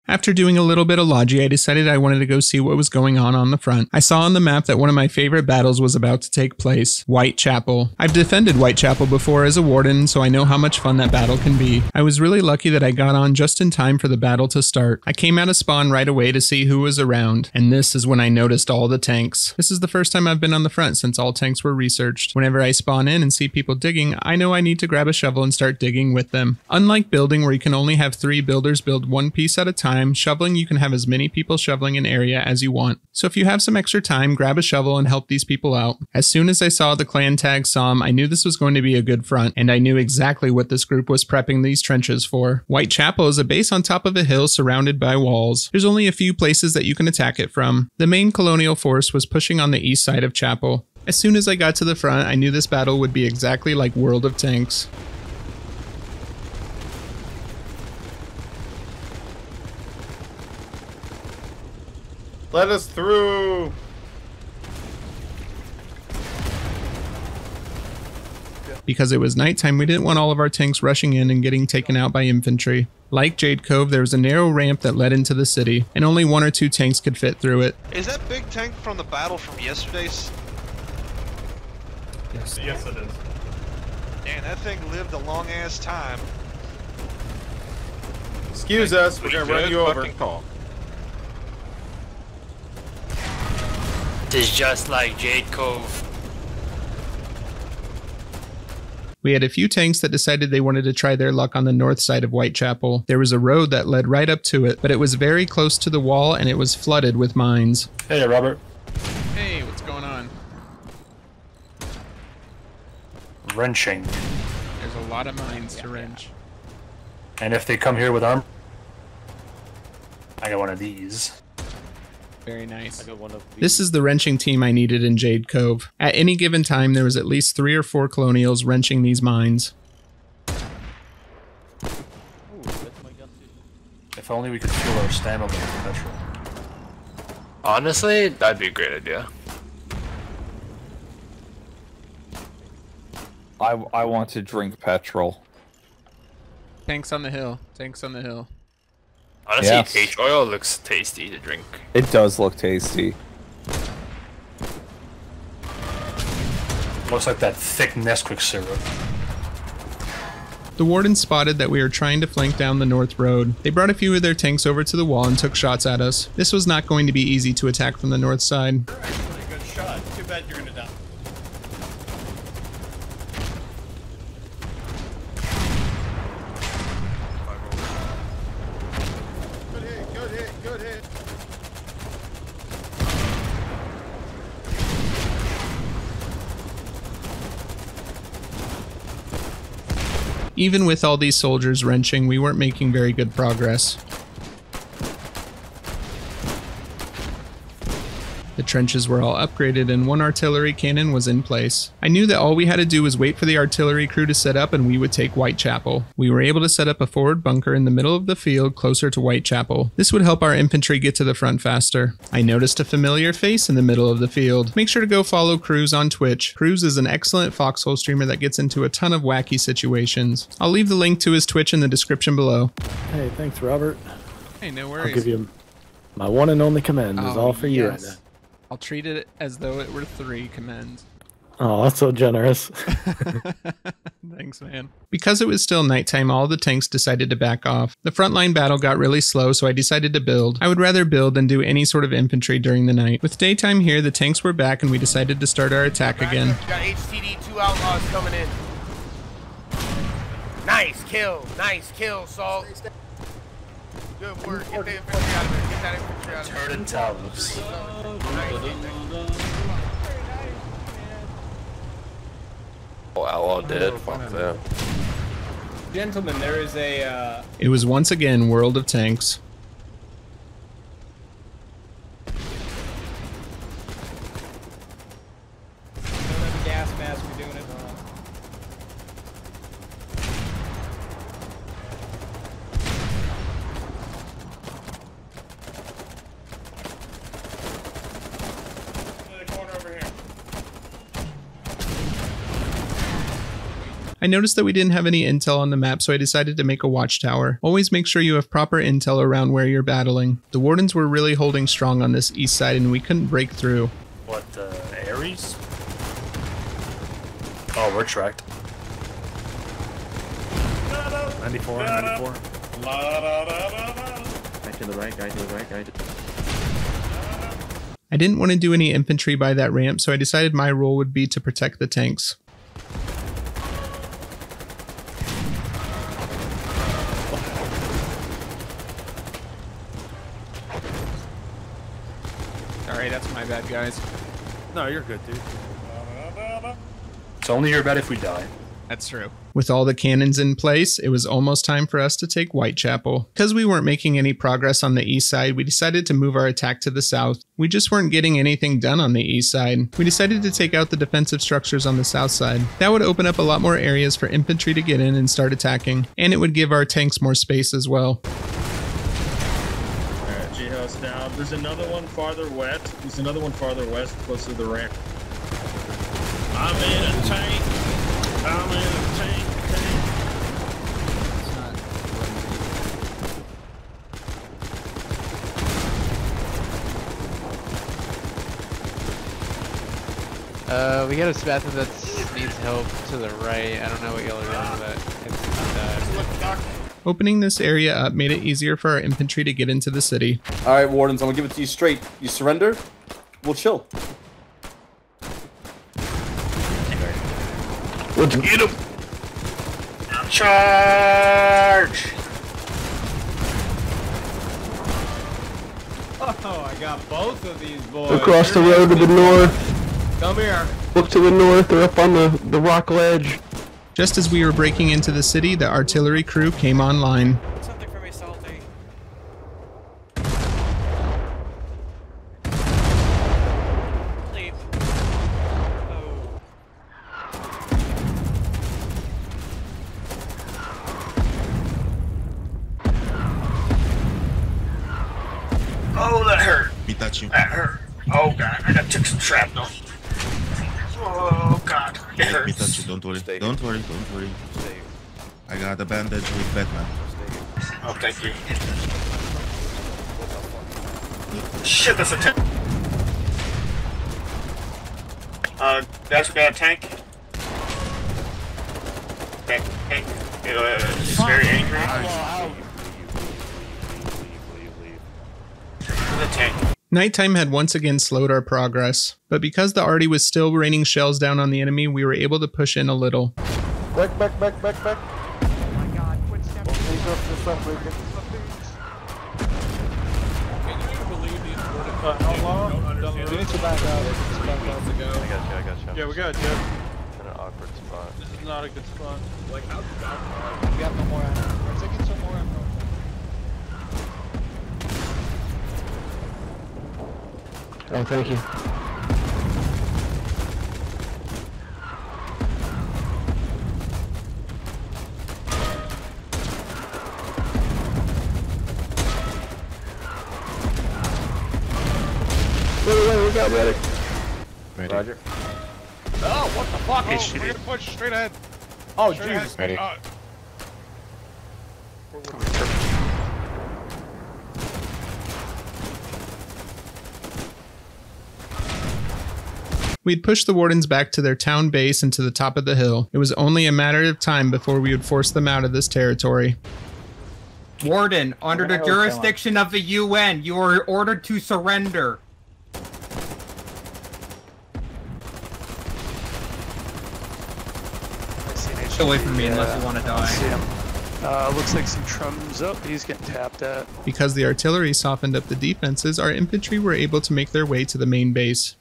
After doing a little bit of logi, I decided I wanted to go see what was going on the front. I saw on the map that one of my favorite battles was about to take place, Whitechapel. I've defended Whitechapel before as a warden, so I know how much fun that battle can be. I was really lucky that I got on just in time for the battle to start. I came out of spawn right away to see who was around, and this is when I noticed all the tanks. This is the first time I've been on the front since all tanks were researched. Whenever I spawn in and see people digging, I know I need to grab a shovel and start digging with them. Unlike building where you can only have 3 builders build one piece at a time, shoveling you can have as many people shoveling an area as you want. So if you have some extra time, grab a shovel and help these people out. As soon as I saw the clan tag SOM, I knew this was going to be a good front, and I knew exactly what this group was prepping these trenches for. Whitechapel is a base on top of a hill surrounded by walls. There's only a few places that you can attack it from. The main colonial force was pushing on the east side of Chapel. As soon as I got to the front, I knew this battle would be exactly like World of Tanks. Let us through! Because it was nighttime, we didn't want all of our tanks rushing in and getting taken out by infantry. Like Jade Cove, there was a narrow ramp that led into the city, and only 1 or 2 tanks could fit through it. Is that big tank from the battle from yesterday's? Yes, yes it is. Man, that thing lived a long ass time. Excuse us, we're gonna run you over. Call. This is just like Jade Cove. We had a few tanks that decided they wanted to try their luck on the north side of Whitechapel. There was a road that led right up to it, but it was very close to the wall and it was flooded with mines. Hey, Robert. Hey, what's going on? Wrenching. There's a lot of mines to wrench. And if they come here with arm, I got one of these. Very nice. I got one of these. This is the wrenching team I needed in Jade Cove. At any given time, there was at least 3 or 4 colonials wrenching these mines. If only we could fuel our stamina with petrol. Honestly, that'd be a great idea. I want to drink petrol. Tanks on the hill. Tanks on the hill. Honestly, Yes. H oil looks tasty to drink. It does look tasty. Looks like that thick Nesquik syrup. The wardens spotted that we were trying to flank down the north road. They brought a few of their tanks over to the wall and took shots at us. This was not going to be easy to attack from the north side. Actually, a good shot. Too bad you're gonna die. Good hit, good hit, good hit. Even with all these soldiers wrenching, we weren't making very good progress. The trenches were all upgraded and 1 artillery cannon was in place. I knew that all we had to do was wait for the artillery crew to set up and we would take Whitechapel. We were able to set up a forward bunker in the middle of the field closer to Whitechapel. This would help our infantry get to the front faster. I noticed a familiar face in the middle of the field. Make sure to go follow Cruz on Twitch. Cruz is an excellent Foxhole streamer that gets into a ton of wacky situations. I'll leave the link to his Twitch in the description below. Hey, thanks, Robert. Hey, no I'll worries. give you my one and only command. Is all for you right now. I'll treat it as though it were 3 commands. Oh, that's so generous. Thanks, man. Because it was still nighttime, all the tanks decided to back off. The frontline battle got really slow, so I decided to build. I would rather build than do any sort of infantry during the night. With daytime here, the tanks were back and we decided to start our attack again. Got HTD 2 outlaws coming in. Nice kill, Salt. Good work. Get the infantry out of there. Get that infantry out of there. Turret towers. Oh, outlaw dead. Fuck them. Gentlemen, there is a, It was once again World of Tanks. gas mask. We're doing it wrong. I noticed that we didn't have any intel on the map, so I decided to make a watchtower. Always make sure you have proper intel around where you're battling. The Wardens were really holding strong on this east side and we couldn't break through. What, Ares? Oh, we're tracked. 94, 94. Guy to the right, guy to the right, guy to the right. I didn't want to do any infantry by that ramp, so I decided my role would be to protect the tanks. Sorry, that's my bad, guys. No, you're good, dude. It's only your bad if we die. That's true. With all the cannons in place, it was almost time for us to take Whitechapel. Because we weren't making any progress on the east side, we decided to move our attack to the south. We just weren't getting anything done on the east side. We decided to take out the defensive structures on the south side. That would open up a lot more areas for infantry to get in and start attacking, and it would give our tanks more space as well. Alright, G-House down. There's another one farther west. There's another one farther west, close to the ramp. I'm in a tank. I'm in a tank. We got a Spathis that needs help to the right. I don't know what y'all are doing, but it's Opening this area up made it easier for our infantry to get into the city. Alright, Wardens, I'm gonna give it to you straight. You surrender, we'll chill. Let's get him! Charge! Oh, I got both of these boys. Across the road to the north. Come here. Look to the north, they're up on the rock ledge. Just as we were breaking into the city, the artillery crew came online. Something for me, Salty. Leave. Oh. Oh, that hurt. Pitachi. That hurt. Oh, God. I got took some shrapnel. Oh, God. It hurts. Pitachi, don't worry. Don't worry, don't worry. I got a bandage with Batman. Oh, thank you. Shit, that's a tank. That's got a tank. That tank is very angry. The tank. Nighttime had once again slowed our progress, but because the arty was still raining shells down on the enemy, we were able to push in a little. Back. Oh my god, quit stepping. Can you believe these How long? You need to back out. I got you. Yeah, we got you. In an awkward spot. This is not a good spot. Like, how we have no more ammo. We're taking some more ammo. Oh, thank you. Wait, we got medic. Ready. Roger. Oh, what the fuck? Hey, Oh, shit. we're gonna push straight ahead. Oh, Straight Jesus. ahead. Ready. We'd pushed the Wardens back to their town base and to the top of the hill. It was only a matter of time before we would force them out of this territory. Warden, under the jurisdiction of the UN, you are ordered to surrender. Stay away from me unless you want to die. Looks like some trums up. He's getting tapped at. Because the artillery softened up the defenses, our infantry were able to make their way to the main base.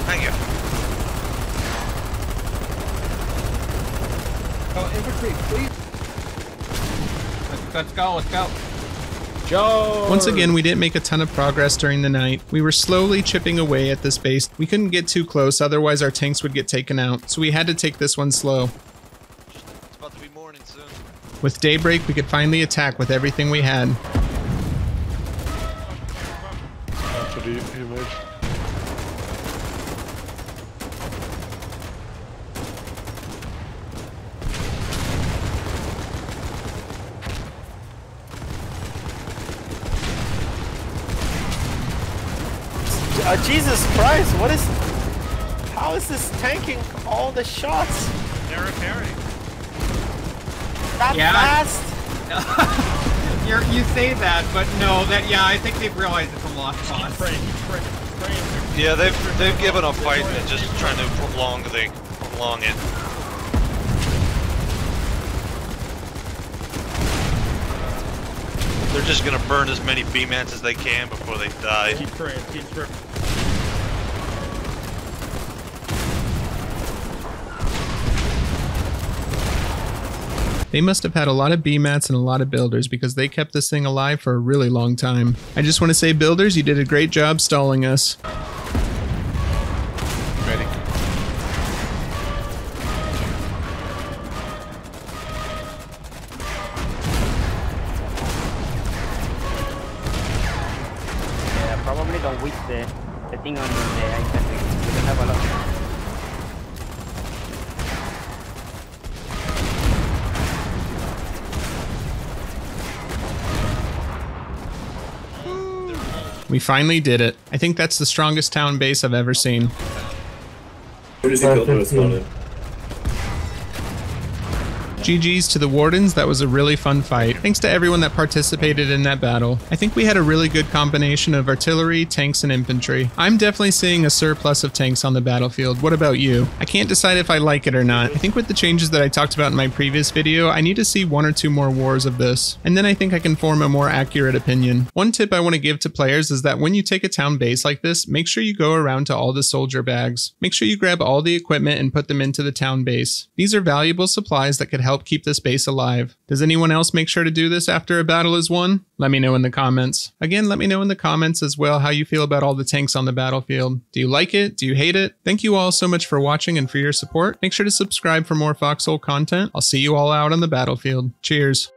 Thank you. Oh, infantry, please. Let's go, let's go. Joe. Once again, we didn't make a ton of progress during the night. We were slowly chipping away at this base. We couldn't get too close, otherwise our tanks would get taken out, so we had to take this one slow. It's about to be morning soon. With daybreak, we could finally attack with everything we had. too much. Jesus Christ, what is... How is this tanking all the shots? They're repairing. That fast? You say that, but no, I think they've realized it's a lost cause. Yeah, they've given a fight and just trying to prolong it. They're just gonna burn as many B-mans as they can before they die. Keep spraying, keep spraying. They must have had a lot of B-mats and a lot of builders because they kept this thing alive for a really long time. I just want to say, builders, you did a great job stalling us. Ready. Yeah, probably don't waste the thing on the item. We don't have a lot. We finally did it. I think that's the strongest town base I've ever seen. GG's to the Wardens, that was a really fun fight. Thanks to everyone that participated in that battle. I think we had a really good combination of artillery, tanks, and infantry. I'm definitely seeing a surplus of tanks on the battlefield. What about you? I can't decide if I like it or not. I think with the changes that I talked about in my previous video, I need to see 1 or 2 more wars of this, and then I think I can form a more accurate opinion. One tip I want to give to players is that when you take a town base like this, make sure you go around to all the soldier bags. Make sure you grab all the equipment and put them into the town base. These are valuable supplies that could help keep this base alive. Does anyone else make sure to do this after a battle is won? Let me know in the comments. Again, let me know in the comments as well how you feel about all the tanks on the battlefield. Do you like it? Do you hate it? Thank you all so much for watching and for your support. Make sure to subscribe for more Foxhole content. I'll see you all out on the battlefield. Cheers.